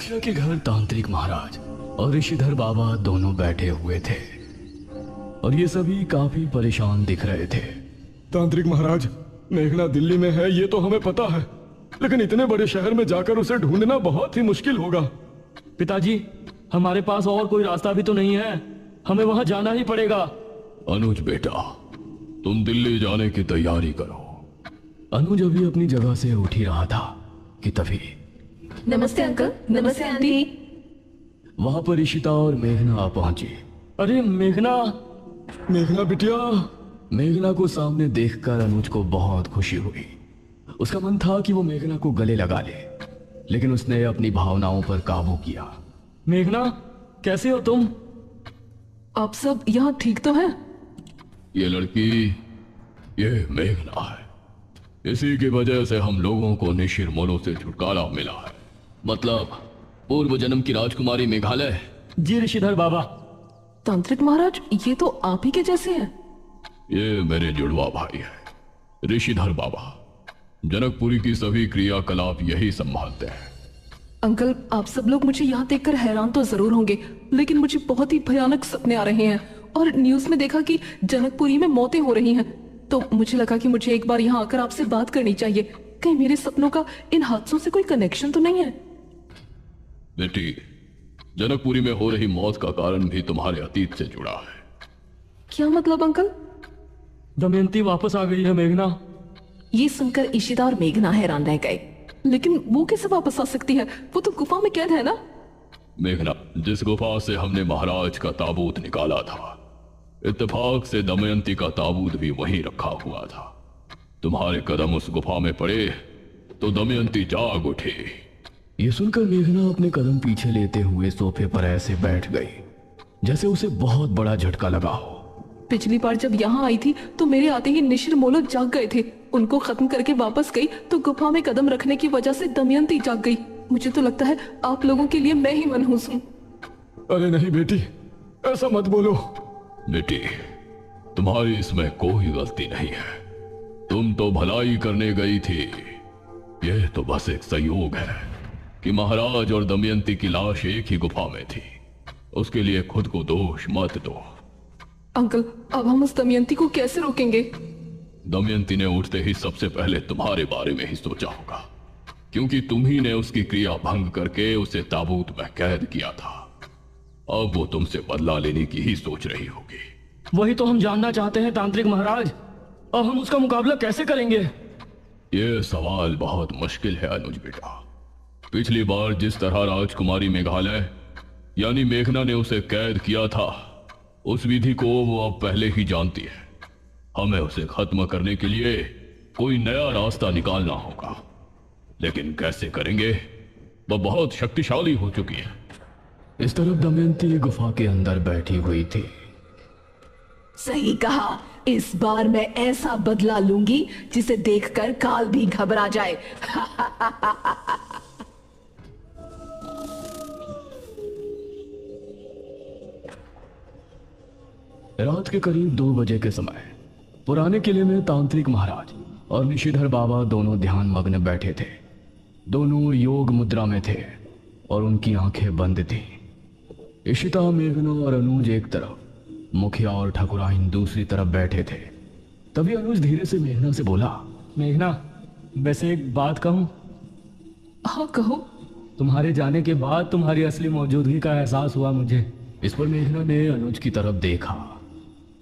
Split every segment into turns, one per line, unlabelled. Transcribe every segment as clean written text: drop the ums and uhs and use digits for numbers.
मुखिया के घर तांत्रिक महाराज और ऋषिधर बाबा दोनों बैठे हुए थे और ये सभी काफी परेशान दिख रहे थे।
तांत्रिक महाराज, मेघना दिल्ली में है ये तो हमें पता है, लेकिन इतने बड़े शहर में जाकर उसे ढूंढना बहुत ही मुश्किल होगा।
पिताजी, हमारे पास और कोई रास्ता भी तो नहीं है, हमें वहां जाना ही पड़ेगा।
अनुज बेटा, तुम दिल्ली जाने की तैयारी करो। अनुज अभी अपनी जगह से उठ ही रहा था कि तभी
नमस्ते अंकल। नमस्ते आंटी।
वहां पर ईशिता और मेघना पहुंची।
अरे मेघना!
मेघना बिटिया।
मेघना को सामने देखकर अनुज को बहुत खुशी हुई। उसका मन था कि वो मेघना को गले लगा ले, लेकिन उसने अपनी भावनाओं पर काबू किया।
मेघना, कैसे हो तुम?
आप सब यहाँ ठीक तो हैं?
ये लड़की, ये मेघना है। इसी की वजह से हम लोगों को निशिर मोलों से छुटकारा मिला है। मतलब पूर्व जन्म की राजकुमारी मेघालय।
जी ऋषिधर बाबा।
तांत्रिक महाराज, ये तो आप ही के जैसे हैं।
ये मेरे जुड़वा भाई है ऋषिधर बाबा। जनकपुरी की सभी क्रियाकलाप यही संभालते हैं।
अंकल, आप सब लोग मुझे यहाँ देखकर हैरान तो जरूर होंगे, लेकिन मुझे बहुत ही भयानक सपने आ रहे हैं और न्यूज में देखा कि जनकपुरी में मौतें हो रही हैं। तो मुझे लगा कि मुझे एक बार यहाँ आकर आपसे बात करनी चाहिए। कहीं मेरे सपनों का इन हादसों से कोई कनेक्शन तो नहीं है?
बेटी, जनकपुरी में हो रही मौत का कारण भी तुम्हारे अतीत से जुड़ा है।
क्या मतलब अंकल?
दमयंती वापस आ गई है मेघना।
ये सुनकर ईशिता और मेघना हैरान रह गए। लेकिन वो कैसे वापस आ सकती है? वो तो गुफा में कैद है ना?
मेघना, जिस गुफा से हमने महाराज का ताबूत निकाला था, इत्तेफाक से दमयंती का ताबूत भी वहीं रखा हुआ था। तुम्हारे कदम उस गुफा में पड़े तो दमयंती जाग उठी। ये सुनकर मेघना अपने कदम पीछे लेते हुए सोफे पर ऐसे बैठ गई जैसे उसे बहुत बड़ा झटका लगा हो।
पिछली बार जब यहाँ आई थी तो मेरे आते ही निशिर मोलो जाग गए थे। उनको खत्म करके वापस गई तो गुफा में कदम रखने की वजह से दमयंती जाग गई। मुझे तो लगता है आप लोगों के लिए मैं ही मनहूस हूँ।
अरे नहीं बेटी, ऐसा मत बोलो।
बेटी, तुम्हारी इसमें कोई गलती नहीं है। तुम तो भलाई करने गई थी। यह तो बस एक संयोग है कि महाराज और दमयंती की लाश एक ही गुफा में थी। उसके लिए खुद को दोष मत दो।
अंकल, अब हम उस दमयंती को कैसे रोकेंगे?
दमयंती ने उठते ही सबसे पहले तुम्हारे बारे में ही सोचा होगा, क्योंकि तुम ही ने उसकी क्रिया भंग करके उसे ताबूत में कैद किया था। अब वो तुमसे बदला लेने की ही सोच रही होगी।
वही तो हम जानना चाहते हैं तांत्रिक महाराज। अब हम उसका मुकाबला कैसे करेंगे?
यह सवाल बहुत मुश्किल है अनुज बेटा। पिछली बार जिस तरह राजकुमारी मेघालय यानी मेघना ने उसे कैद किया था, उस विधि को वो अब पहले ही जानती है। हमें उसे खत्म करने के लिए कोई नया रास्ता निकालना होगा, लेकिन कैसे करेंगे? वह बहुत शक्तिशाली हो चुकी है। इस तरफ दमयंती गुफा के अंदर बैठी हुई थी।
सही कहा, इस बार मैं ऐसा बदला लूंगी जिसे देखकर काल भी घबरा जाए।
रात के करीब 2 बजे के समय पुराने किले में तांत्रिक महाराज और निशिधर बाबा दोनों ध्यान मग्न बैठे थे। दोनों योग मुद्रा में थे और उनकी आंखें बंद थी। ईशिता, मेघना और अनुज एक तरफ, मुखिया और ठाकुराइन दूसरी तरफ बैठे थे। तभी अनुज धीरे से मेघना से बोला,
मेघना, वैसे एक बात कहूं?
हाँ कहो।
तुम्हारे जाने के बाद तुम्हारी असली मौजूदगी का एहसास हुआ मुझे।
इस पर मेघना ने अनुज की तरफ देखा।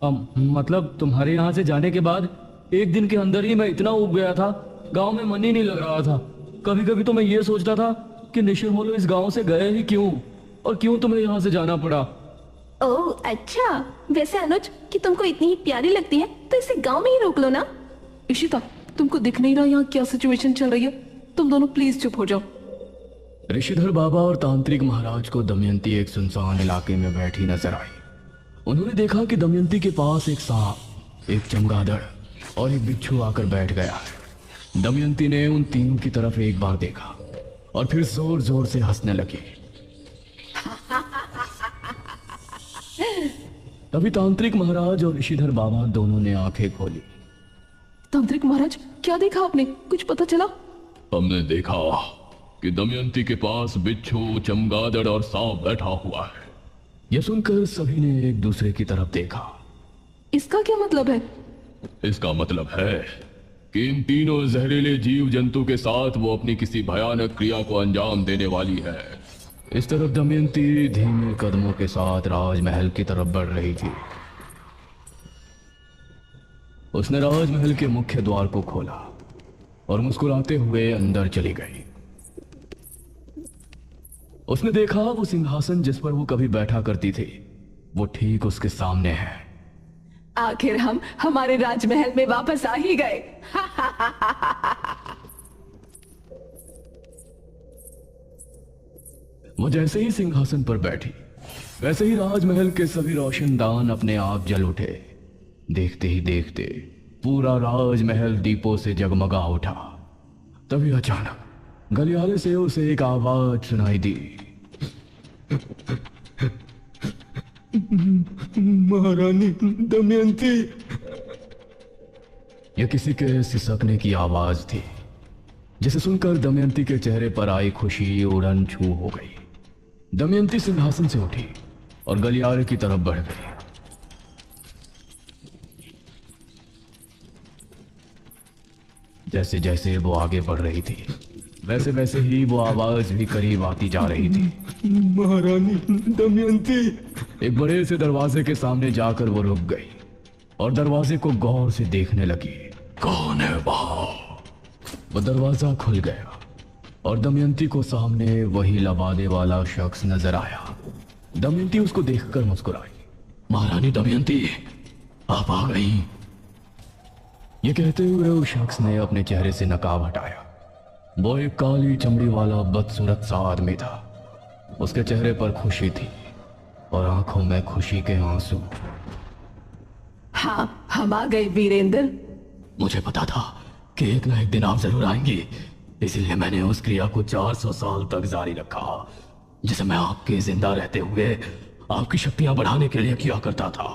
मतलब तुम्हारे यहाँ से जाने के बाद एक दिन के अंदर ही मैं इतना उब गया था, गांव में मन ही नहीं लग रहा था। कभी कभी तो मैं ये सोचता था कि निशिर मोलो इस गांव से गए ही क्यों, और क्यों तुम्हें यहाँ से जाना पड़ा।
ओह अच्छा, वैसे अनुज कि तुमको इतनी ही प्यारी लगती है तो इसे गांव में ही रोक लो ना।
इशिता, तुमको दिख नहीं रहा यहाँ क्या सिचुएशन चल रही है? तुम दोनों प्लीज चुप हो जाओ।
ऋषिधर बाबा और तांत्रिक महाराज को दमयंती एक सुनसान इलाके में बैठी नजर आई। उन्होंने देखा कि दमयंती के पास एक सांप, एक चमगादड़ और एक बिच्छू आकर बैठ गया है। दमयंती ने उन तीनों की तरफ एक बार देखा और फिर जोर जोर से हंसने लगी। तभी तांत्रिक महाराज और ऋषिधर बाबा दोनों ने आंखें खोली।
तांत्रिक महाराज, क्या देखा आपने? कुछ पता चला?
हमने देखा कि दमयंती के पास बिच्छू, चमगादड़ और सांप बैठा हुआ है।
यह सुनकर सभी ने एक दूसरे की तरफ देखा।
इसका क्या मतलब है?
इसका मतलब है कि इन तीनों जहरीले जीव जंतु के साथ वो अपनी किसी भयानक क्रिया को अंजाम देने वाली है।
इस तरफ दमयंती धीमे कदमों के साथ राजमहल की तरफ बढ़ रही थी। उसने राजमहल के मुख्य द्वार को खोला और मुस्कुराते हुए अंदर चली गई। उसने देखा वो सिंहासन जिस पर वो कभी बैठा करती थी वो ठीक उसके सामने है।
आखिर हम हमारे राजमहल में वापस आ ही गए।
वो जैसे ही सिंहासन पर बैठी वैसे ही राजमहल के सभी रोशनदान अपने आप जल उठे। देखते ही देखते पूरा राजमहल दीपों से जगमगा उठा। तभी अचानक गलियारे से उसे एक आवाज सुनाई दी।
महारानी दमयंती।
यह किसी के सिसकने की आवाज थी जिसे सुनकर दमयंती के चेहरे पर आई खुशी उड़न छू हो गई। दमयंती सिंहासन से उठी और गलियारे की तरफ बढ़ गई। जैसे जैसे वो आगे बढ़ रही थी वैसे वैसे ही वो आवाज भी करीब आती जा रही थी।
महारानी दमयंती।
एक बड़े से दरवाजे के सामने जाकर वो रुक गई और दरवाजे को गौर से देखने लगी।
कौन है वहां?
वो दरवाजा खुल गया और दमयंती को सामने वही लबादे वाला शख्स नजर आया। दमयंती उसको देखकर मुस्कुराई।
महारानी दमयंती, आप आ गई।
ये कहते हुए उस शख्स ने अपने चेहरे से नकाब हटाया। वो एक काली चमड़ी वाला बदसूरत सा आदमी था। उसके चेहरे पर खुशी थी और आंखों में खुशी के आंसू।
हाँ, हम आ गए वीरेंद्र।
मुझे पता था कि एक ना एक दिन आप जरूर आएंगी, इसीलिए मैंने उस क्रिया को 400 साल तक जारी रखा जिसे मैं आपके जिंदा रहते हुए आपकी शक्तियां बढ़ाने के लिए किया करता था।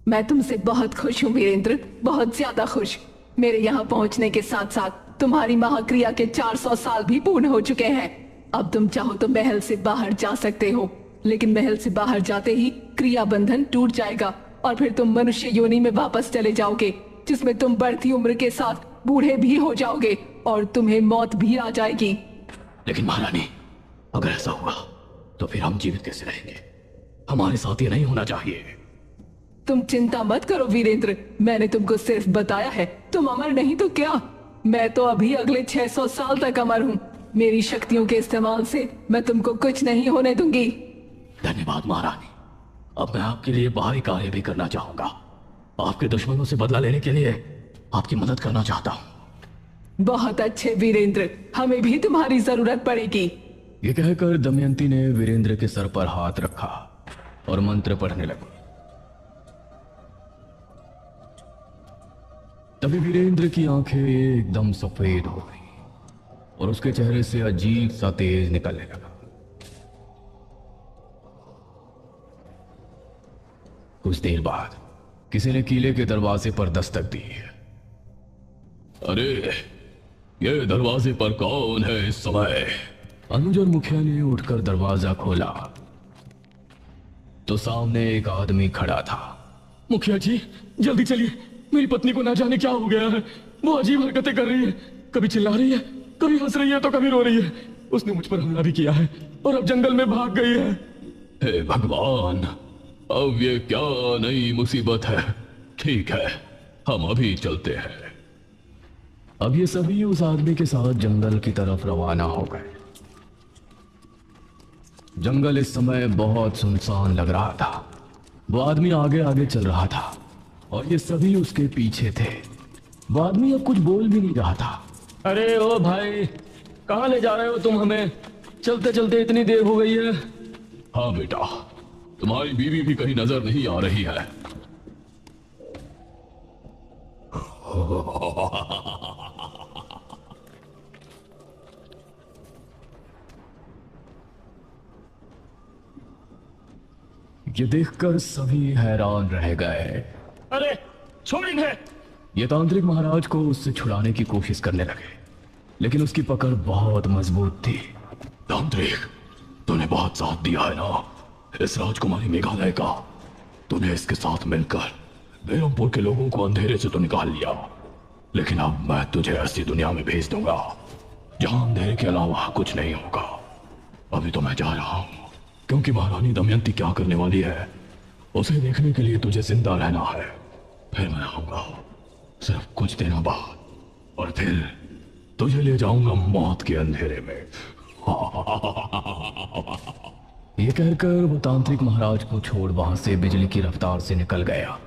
मैं तुमसे बहुत खुश हूँ वीरेंद्र, बहुत ज्यादा खुश। मेरे यहाँ पहुँचने के साथ साथ तुम्हारी महाक्रिया के 400 साल भी पूर्ण हो चुके हैं। अब तुम चाहो तो महल से बाहर जा सकते हो, लेकिन महल से बाहर जाते ही क्रिया बंधन टूट जाएगा और फिर तुम मनुष्य योनि में वापस चले जाओगे, जिसमें तुम बढ़ती उम्र के साथ बूढ़े भी हो जाओगे और तुम्हें मौत भी आ जाएगी।
लेकिन महारानी, अगर ऐसा हुआ तो फिर हम जीवित कैसे रहेंगे? हमारे साथ ये नहीं होना चाहिए।
तुम चिंता मत करो वीरेंद्र, मैंने तुमको सिर्फ बताया है। तुम अमर नहीं तो क्या, मैं तो अभी अगले 600 साल तक अमर हूँ। मेरी शक्तियों के इस्तेमाल से मैं तुमको कुछ नहीं होने दूंगी।
धन्यवाद महारानी। अब मैं आपके लिए बाहरी कार्य भी करना चाहूंगा। आपके दुश्मनों से बदला लेने के लिए आपकी मदद करना चाहता हूँ।
बहुत अच्छे वीरेंद्र, हमें भी तुम्हारी जरूरत पड़ेगी।
ये कहकर दमयंती ने वीरेंद्र के सर पर हाथ रखा और मंत्र पढ़ने लगी। तभी वीरेंद्र की आंखें एकदम सफेद हो गई और उसके चेहरे से अजीब सा तेज निकलने लगा। कुछ देर बाद किसी ने किले के दरवाजे पर दस्तक दी।
अरे, ये दरवाजे पर कौन है इस समय?
अनुज और मुखिया ने उठकर दरवाजा खोला तो सामने एक आदमी खड़ा था।
मुखिया जी, जल्दी चलिए, मेरी पत्नी को ना जाने क्या हो गया है। वो अजीब हरकतें कर रही है, कभी चिल्ला रही है, कभी हंस रही है तो कभी रो रही है। उसने मुझ पर हमला भी किया है और अब जंगल में भाग गई है।
हे भगवान, अब ये क्या नई मुसीबत है। ठीक है, हम अभी चलते हैं।
अब ये सभी उस आदमी के साथ जंगल की तरफ रवाना हो गए। जंगल इस समय बहुत सुनसान लग रहा था। वो आदमी आगे आगे चल रहा था और ये सभी उसके पीछे थे। वो आदमी अब कुछ बोल भी नहीं रहा था।
अरे ओ भाई, कहाँ ले जा रहे हो तुम हमें? चलते चलते इतनी देर हो गई है।
हाँ बेटा, तुम्हारी बीवी भी कहीं नजर नहीं आ रही है।
ये देखकर सभी हैरान रह गए।
अरे छोड़ इन्हें।
ये तांत्रिक महाराज को उससे छुड़ाने की कोशिश करने लगे, लेकिन उसकी पकड़ बहुत मजबूत थी।
तांत्रिक, तूने बहुत साथ दिया है ना इस राजकुमारी मेघालय का। तूने इसके साथ मिलकर बेरमपुर के लोगों को अंधेरे से तो निकाल लिया, लेकिन अब मैं तुझे ऐसी दुनिया में भेज दूंगा जहां अंधेरे के अलावा कुछ नहीं होगा। अभी तो मैं जा रहा हूं, क्योंकि महारानी दमयंती क्या करने वाली है उसे देखने के लिए तुझे जिंदा रहना है। फिर मैं आऊंगा सिर्फ कुछ दिनों बाद, और फिर तुझे ले जाऊंगा मौत के अंधेरे में।
ये कहकर वो तांत्रिक महाराज को छोड़ वहां से बिजली की रफ्तार से निकल गया।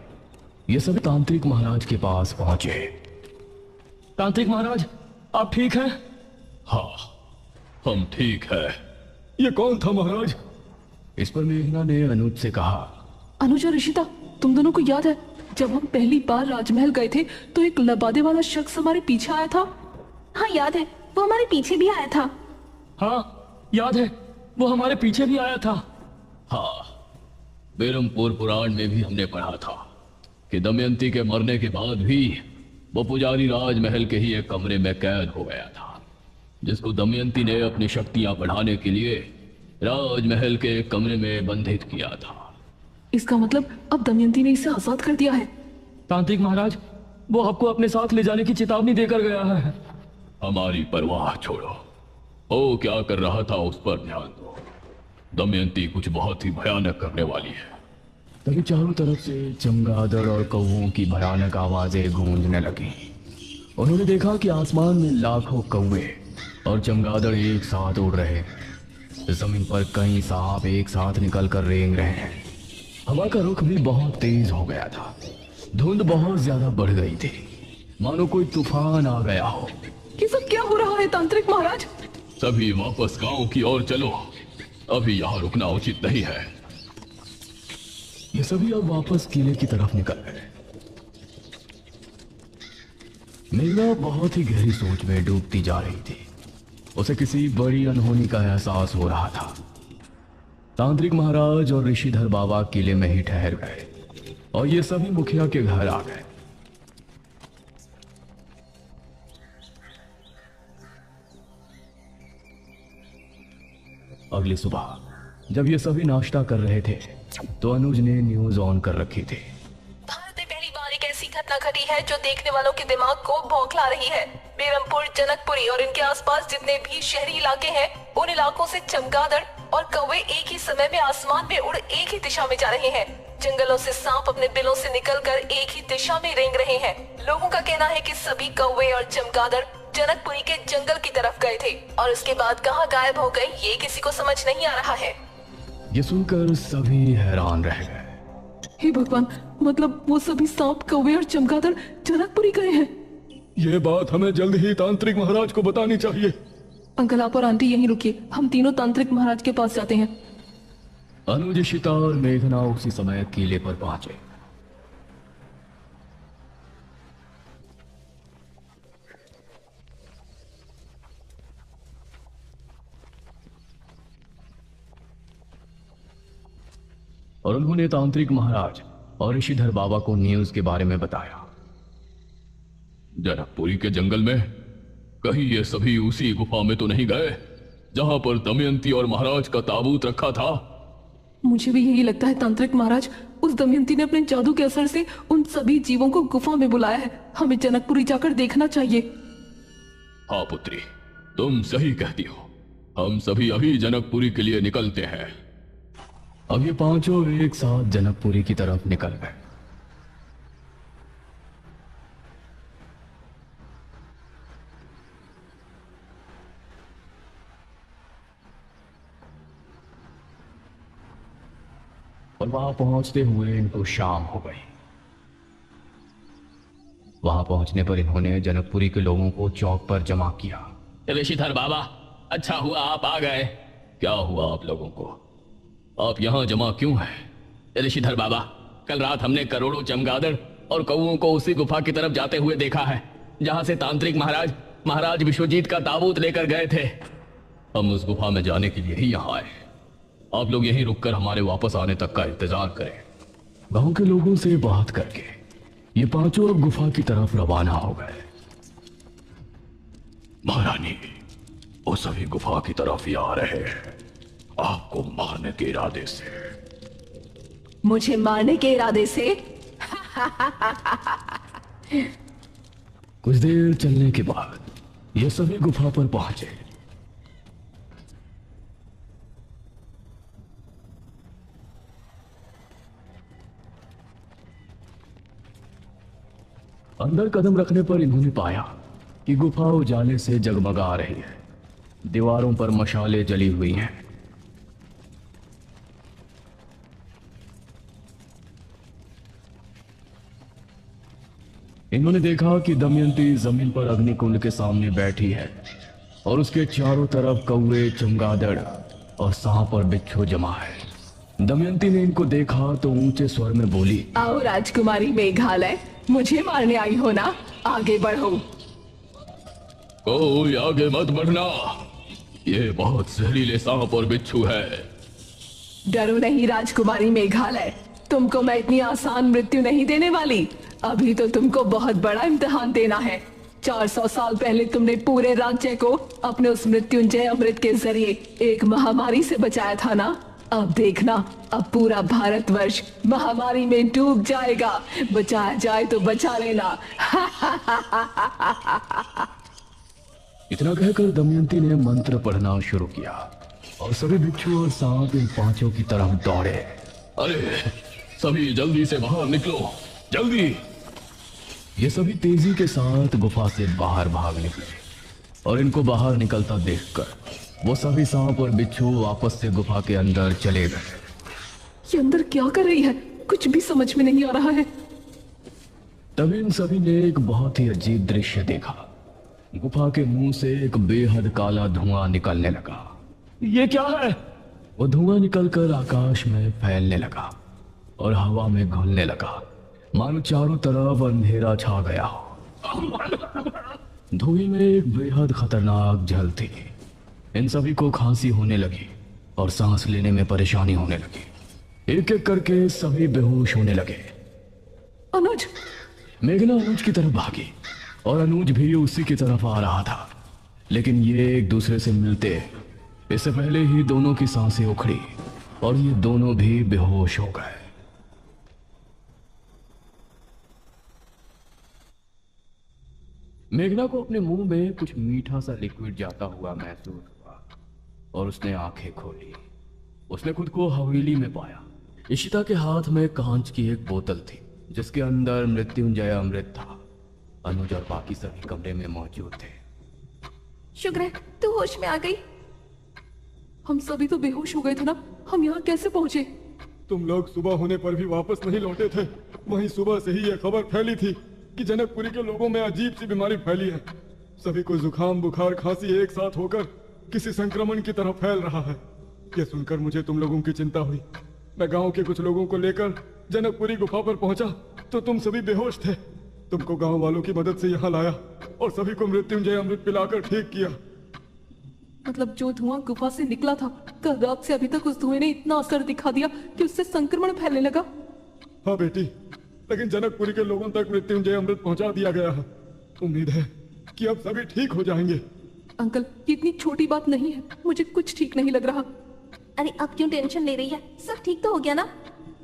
ये सब तांत्रिक महाराज के पास पहुंचे।
तांत्रिक महाराज, आप ठीक हैं?
हाँ, हम ठीक है।
ये कौन था महाराज?
इस पर मेघना ने अनुज से कहा।
अनुज और ऋषिता, तुम दोनों को याद है जब हम पहली बार राजमहल गए थे तो एक लबादे वाला शख्स हमारे पीछे आया था?
हाँ याद है, वो हमारे पीछे भी आया था।
हाँ याद है, वो हमारे पीछे भी आया था।
हाँ, बेरमपुर पुराण में भी हमने पढ़ा था कि दमयंती के मरने के बाद भी वो पुजारी राजमहल के ही एक कमरे में कैद हो गया था, जिसको दमयंती ने अपनी शक्तियां बढ़ाने के लिए राजमहल के एक कमरे में बंधित किया था।
इसका मतलब अब दमयंती ने इसे आजाद कर दिया है।
तांत्रिक महाराज, वो आपको अपने साथ ले जाने की चेतावनी देकर गया है।
हमारी परवाह छोड़ो, वो क्या कर रहा था उस पर ध्यान दो। दमयंती कुछ बहुत ही भयानक करने वाली है।
तभी चारों तरफ से चमगादड़ और कौवों की भयानक आवाजें गूंजने लगी। उन्होंने देखा कि आसमान में लाखों कौवे और चमगादड़ एक साथ उड़ रहे हैं। जमीन पर कई सांप एक साथ निकल कर रेंग रहे हैं। हवा का रुख भी बहुत तेज हो गया था। धुंध बहुत ज्यादा बढ़ गई थी, मानो कोई तूफान आ गया हो।
ये सब क्या हो रहा है तांत्रिक महाराज?
सभी वापस गांव की ओर चलो, अभी यहाँ रुकना उचित नहीं है।
ये सभी अब वापस किले की तरफ निकल गए। मेघना बहुत ही गहरी सोच में डूबती जा रही थी। उसे किसी बड़ी अनहोनी का एहसास हो रहा था। तांत्रिक महाराज और ऋषिधर बाबा किले में ही ठहर गए और ये सभी मुखिया के घर आ गए। अगली सुबह जब ये सभी नाश्ता कर रहे थे तो अनुज ने न्यूज ऑन कर रखी थी।
भारत में पहली बार एक ऐसी घटना घटी है जो देखने वालों के दिमाग को बौखला रही है। बेरमपुर, जनकपुरी और इनके आसपास जितने भी शहरी इलाके हैं, उन इलाकों से चमगादड़ और कौवे एक ही समय में आसमान में उड़ एक ही दिशा में जा रहे हैं। जंगलों से सांप अपने बिलों से निकलकर एक ही दिशा में रेंग रहे हैं। लोगों का कहना है कि सभी कौवे और चमगादड़ जनकपुरी के जंगल की तरफ गए थे और उसके बाद कहां गायब हो गए ये किसी को समझ नहीं आ रहा है।
ये सुनकर सभी हैरान रह गए।
हे भगवान, मतलब वो सभी सांप, कौवे और चमगादड़ जनकपुरी गए हैं?
ये बात हमें जल्द ही तांत्रिक महाराज को बतानी चाहिए।
अंकल, आप और आंटी यहीं रुकिए, हम तीनों तांत्रिक महाराज के पास जाते हैं।
अनुज, शिता और मेघना उसी समय किले पर पहुंचे। और उन्होंने तांत्रिक महाराज और ऋषिधर बाबा को न्यूज के बारे में बताया।
जनकपुरी के जंगल में कहीं ये सभी उसी गुफा में तो नहीं गए जहां पर दमयंती और महाराज का ताबूत रखा था?
मुझे भी यही लगता है तांत्रिक महाराज। उस दमयंती ने अपने जादू के असर से उन सभी जीवों को गुफा में बुलाया है। हमें जनकपुरी जाकर देखना चाहिए।
हाँ पुत्री, तुम सही कहती हो। हम सभी अभी जनकपुरी के लिए निकलते हैं।
अब ये पांचों एक साथ जनकपुरी की तरफ निकल गए। और वहां पहुंचते हुए इनको शाम हो गई। वहां पहुंचने पर इन्होंने जनकपुरी के लोगों को चौक पर जमा किया।
ऋषिधर बाबा, अच्छा हुआ आप आ गए। क्या हुआ आप लोगों को? आप यहाँ जमा क्यों हैं?
ऋषिधर बाबा, कल रात हमने करोड़ों चमगादड़ और कौओं को उसी गुफा की तरफ जाते हुए देखा है जहां से तांत्रिक महाराज विश्वजीत का ताबूत लेकर गए थे।
हम उस गुफा में जाने के लिए ही यहाँ आए। आप लोग यहीं रुककर हमारे वापस आने तक का इंतजार करें।
गांव के लोगों से बात करके ये पांचों गुफा की तरफ रवाना हो गए।
महारानी, वो सभी गुफा की तरफ ही आ रहे हैं, आपको मारने के इरादे से।
मुझे मारने के इरादे से?
कुछ देर चलने के बाद ये सभी गुफा पर पहुंचे। अंदर कदम रखने पर इन्होंने पाया कि गुफा उजाले से जगमगा रही है। दीवारों पर मशालें जली हुई हैं। इन्होंने देखा कि दमयंती जमीन पर अग्निकुंड के सामने बैठी है और उसके चारों तरफ कौवे, चमगादड़ और सांप और बिच्छू जमा है। दमयंती ने इनको देखा तो ऊंचे स्वर में बोली,
आओ राजकुमारी मेघालय, मुझे मारने आई हो ना? आगे बढ़ो।
कोई आगे मत बढ़ना, ये बहुत जहरीले सांप और बिच्छू है।
डरो नहीं राजकुमारी मेघालय, तुमको मैं इतनी आसान मृत्यु नहीं देने वाली। अभी तो तुमको बहुत बड़ा इम्तिहान देना है। 400 साल पहले तुमने पूरे राज्य को अपने उस मृत्युंजय अमृत के जरिए एक महामारी से बचाया था ना? अब देखना, अब पूरा भारतवर्ष महामारी में डूब जाएगा। बचाया जाए तो बचा लेना।
इतना कहकर दमयंती ने मंत्र पढ़ना शुरू किया और सभी बिच्छू और सांप इन पांचों की तरफ दौड़े।
अरे सभी जल्दी से बाहर निकलो, जल्दी।
ये सभी तेजी के साथ गुफा से बाहर भाग निकले और इनको बाहर निकलता देखकर वो सभी सांप और बिच्छू वापस से गुफा के अंदर चले गए।
ये अंदर क्या कर रही है? कुछ भी समझ में नहीं आ रहा है।
तभी इन सभी ने एक बहुत ही अजीब दृश्य देखा। गुफा के मुंह से एक बेहद काला धुआं निकलने लगा।
ये क्या है?
वो धुआं निकलकर आकाश में फैलने लगा और हवा में घुलने लगा, मानो चारों तरफ अंधेरा छा गया हो। धुएं में एक बेहद खतरनाक झल थी। इन सभी को खांसी होने लगी और सांस लेने में परेशानी होने लगी। एक एक करके सभी बेहोश होने लगे।
अनुज!
मेघना अनुज की तरफ भागी और अनुज भी उसी की तरफ आ रहा था, लेकिन ये एक दूसरे से मिलते इससे पहले ही दोनों की सांसें उखड़ी और ये दोनों भी बेहोश हो गए। मेघना को अपने मुंह में कुछ मीठा सा लिक्विड जाता हुआ महसूस हुआ और उसने आंखें खोली। उसने खुद को हवेली में पाया। इशिता के हाथ में कांच की एक बोतल थी जिसके अंदर मृत्युंजय अमृत था। अनुज और बाकी सभी कमरे में मौजूद थे।
शुक्र है तू होश में आ गई।
हम सभी तो बेहोश हो गए थे ना, हम यहाँ कैसे पहुंचे?
तुम लोग सुबह होने पर भी वापस नहीं लौटे थे। वहीं सुबह से ही यह खबर फैली थी कि जनकपुरी के लोगों में अजीब सी बीमारी फैली है। सभी को जुकाम, बुखार, खांसी एक साथ होकर किसी संक्रमण की तरह फैल रहा है। यह सुनकर मुझे तुम लोगों की चिंता हुई। मैं गांव के कुछ लोगों को लेकर जनकपुरी गुफा पर पहुंचा तो तुम सभी बेहोश थे। तुमको गांव वालों की मदद से यहाँ लाया और सभी को मृत्युंजय अमृत पिलाकर ठीक किया।
मतलब जो धुआं गुफा से निकला था, कल रात से अभी तक उस धुएं ने इतना असर दिखा दिया कि उससे संक्रमण फैलने लगा।
हाँ बेटी, लेकिन जनकपुरी के लोगों तक मृत्युंजय अमृत पहुंचा दिया गया है। उम्मीद है कि अब सभी ठीक हो जाएंगे।
अंकल, ये इतनी छोटी बात नहीं है, मुझे कुछ ठीक नहीं लग रहा।
अरे अब क्यों टेंशन ले रही है? सब ठीक तो हो गया ना?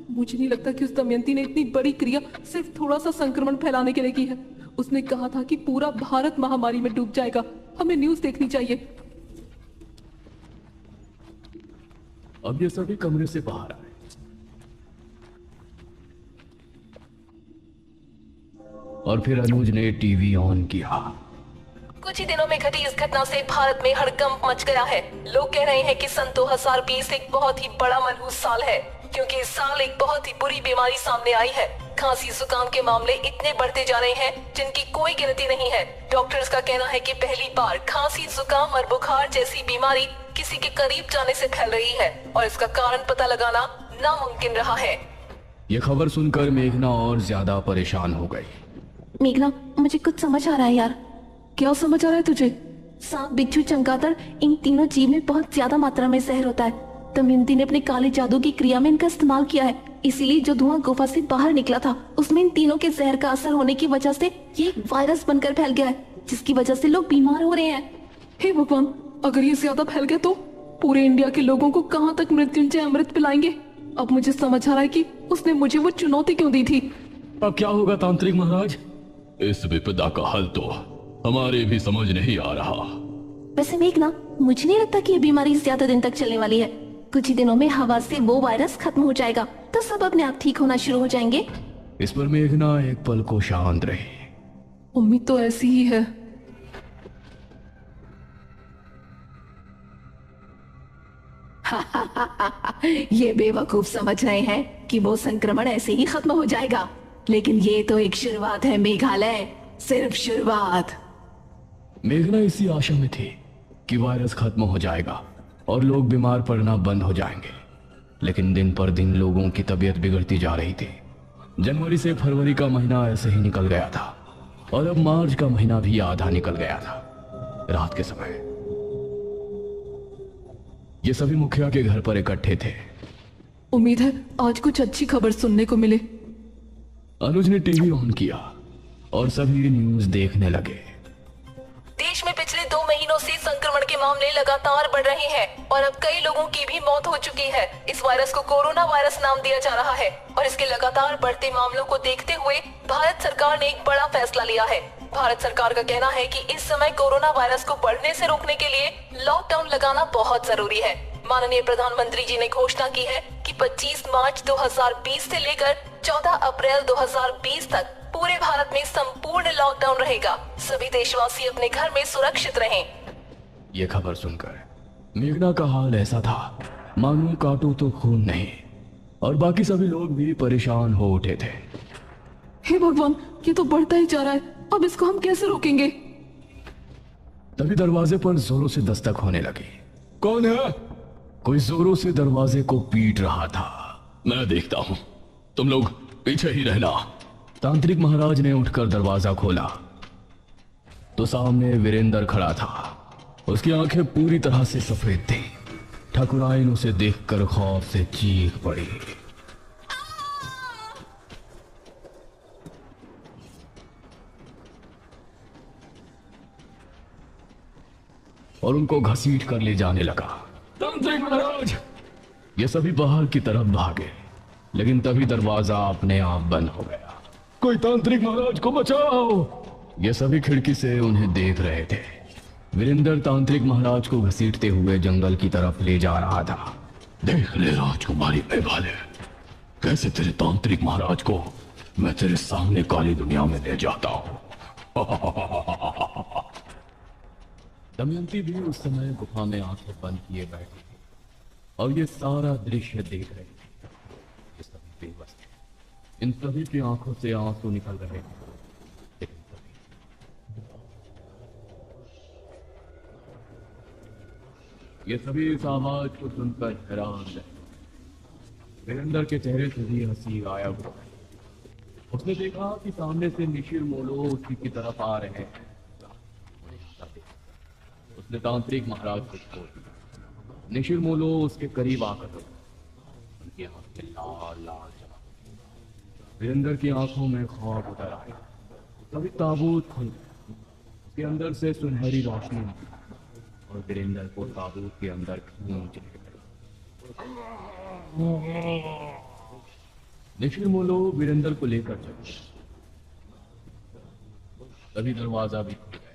मुझे नहीं लगता कि उस दमयंती ने इतनी बड़ी क्रिया सिर्फ थोड़ा सा संक्रमण फैलाने के लिए की है। उसने कहा था कि पूरा भारत महामारी में डूब जाएगा। हमें न्यूज़ देखनी चाहिए।
अब ये सभी कमरे से बाहर आए। और फिर अनुज ने टीवी ऑन किया।
कुछ ही दिनों में घटी इस घटना से भारत में हड़कंप मच गया है। लोग कह रहे हैं कि सन 2020 एक बहुत ही बड़ा मनहूस साल है, क्योंकि इस साल एक बहुत ही बुरी बीमारी सामने आई है। खांसी जुकाम के मामले इतने बढ़ते जा रहे हैं जिनकी कोई गिनती नहीं है। डॉक्टर्स का कहना है कि पहली बार खांसी, जुकाम और बुखार जैसी बीमारी किसी के करीब जाने से फैल रही है और इसका कारण पता लगाना नामुमकिन रहा है।
ये खबर सुनकर मेघना और ज्यादा परेशान हो गई।
मेघना, मुझे कुछ समझ आ रहा है यार।
क्या समझ आ रहा है तुझे?
सांप, बिच्छू, चमगादड़, इन तीनों जीव में बहुत ज्यादा मात्रा में जहर होता है। दमयंती ने अपने काले जादू की क्रिया में इनका इस्तेमाल किया है। इसीलिए जो धुआं गुफा से बाहर निकला था उसमें इन तीनों के जहर का असर होने की वजह से ये एक वायरस बनकर फैल गया है, जिसकी वजह से लोग बीमार हो रहे हैं।
हे भगवान, अगर ये ज्यादा फैल गया तो पूरे इंडिया के लोगों को कहाँ तक मृत्युंजय अमृत पिलाएंगे। अब मुझे समझ आ रहा है कि उसने मुझे वो चुनौती क्यों दी थी।
अब क्या होगा तांत्रिक महाराज?
इस विपदा का हल तो हमारे भी समझ नहीं आ रहा।
वैसे मेघना, मुझे नहीं लगता कि ये बीमारी ज्यादा दिन तक चलने वाली है। कुछ ही दिनों में हवा से वो वायरस खत्म हो जाएगा तो सब अपने आप ठीक होना शुरू हो जाएंगे।
इस पर मेघना एक पल को शांत रही।
उम्मीद तो ऐसी ही है।
ये बेवकूफ समझ रहे हैं कि वो संक्रमण ऐसे ही खत्म हो जाएगा, लेकिन ये तो एक शुरुआत है मेघालय, सिर्फ शुरुआत।
मेघना इसी आशा में थी कि वायरस खत्म हो जाएगा और लोग बीमार पड़ना बंद हो जाएंगे, लेकिन दिन पर दिन लोगों की तबीयत बिगड़ती जा रही थी। जनवरी से फरवरी का महीना ऐसे ही निकल गया था और अब मार्च का महीना भी आधा निकल गया था। रात के समय ये सभी मुखिया के घर पर इकट्ठे थे।
उम्मीद है आज कुछ अच्छी खबर सुनने को मिले।
अनुज ने टीवी ऑन किया और सभी न्यूज देखने लगे।
देश में पिछले 2 महीनों से संक्रमण के मामले लगातार बढ़ रहे हैं और अब कई लोगों की भी मौत हो चुकी है। इस वायरस को कोरोना वायरस नाम दिया जा रहा है और इसके लगातार बढ़ते मामलों को देखते हुए भारत सरकार ने एक बड़ा फैसला लिया है। भारत सरकार का कहना है कि इस समय कोरोना वायरस को बढ़ने से रोकने के लिए लॉकडाउन लगाना बहुत जरूरी है। माननीय प्रधानमंत्री जी ने घोषणा की है कि 25 मार्च 2020 से लेकर 14 अप्रैल 2020 तक पूरे भारत में संपूर्ण लॉकडाउन रहेगा। सभी देशवासी अपने घर में सुरक्षित रहें।
ये खबर सुनकर मेघना का हाल ऐसा था मानो काटो तो खून नहीं, और बाकी सभी लोग भी परेशान हो उठे थे।
हे भगवान, ये तो बढ़ता ही जा रहा है। अब इसको हम कैसे रोकेंगे?
तभी दरवाजे पर जोरों से दस्तक होने लगी।
कौन है?
कोई जोरों से दरवाजे को पीट रहा था।
मैं देखता हूँ, तुम लोग पीछे ही रहना।
तांत्रिक महाराज ने उठकर दरवाजा खोला तो सामने वीरेंद्र खड़ा था। उसकी आंखें पूरी तरह से सफेद थी। ठकुराइन उसे देखकर खौफ से चीख पड़ी। और उनको घसीट कर ले जाने लगा।
तांत्रिक महाराज!
ये सभी बाहर की तरफ भागे, लेकिन तभी दरवाजा अपने आप बंद हो गया।
कोई तांत्रिक महाराज को बचाओ!
ये सभी खिड़की से उन्हें देख रहे थे। वीरेंद्र तांत्रिक महाराज को घसीटते हुए जंगल की तरफ ले जा रहा था।
देख ले राजकुमारी मेघालय, कैसे तेरे तांत्रिक महाराज को मैं तेरे सामने काली दुनिया में ले जाता हूँ।
दमयंती भी उस समय गुफा में आंखें बंद किए बैठी थी और ये सारा दृश्य देख रही थी। ये सभी बेबस थे। इन सभी की आंखों से आंसू निकल रहे थे। लेकिन ये सभी इस आवाज को सुनकर हैरान रहे। वीरेंद्र के चेहरे से भी हंसी गायब हो गई। उसने देखा कि सामने से निशिर मोलो उसी की तरफ आ रहे हैं। उसने तांत्रिक महाराज को छोड़ दिया। निशिर मोलो उसके करीब आकर उनकी आंखें लाल लाल चमक। वीरेंद्र की आंखों में खौफ उतर आया। तभी ताबूत खुल गया। उसके अंदर से सुनहरी रोशनी निकली और वीरेंद्र को ताबूत के अंदर खींच ले गई। निशिर मोलो वीरेंद्र को लेकर चले। तभी दरवाजा भी खुल गया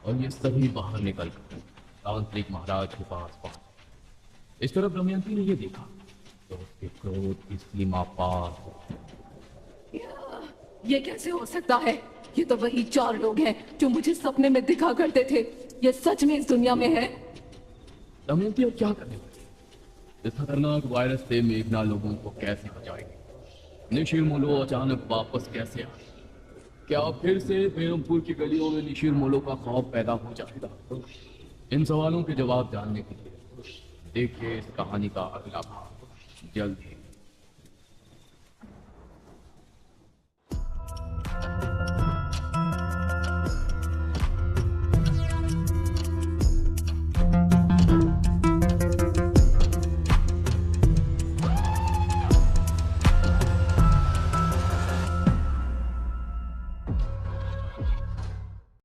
और ये सभी बाहर निकल कर तांत्रिक महाराज के पास पहुंचे। इस तरफ दमयंती ने ये देखा तो उसके क्रोध की सीमा पार हो गई।
ये कैसे हो सकता है? ये तो वही 4 लोग हैं जो मुझे सपने में दिखा करते थे। ये सच में इस दुनिया में है?
दमयंती अब क्या करने वाली? इस खतरनाक वायरस से मेघना लोगों को कैसे बचाएगी? निशिर मोलो अचानक वापस कैसे आए? क्या फिर से बेरमपुर की गलियों में निशिर मोलो का खौफ पैदा हो जाएगा? इन सवालों के जवाब जानने के लिए देखिए इस कहानी का अगला भाग जल्द ही।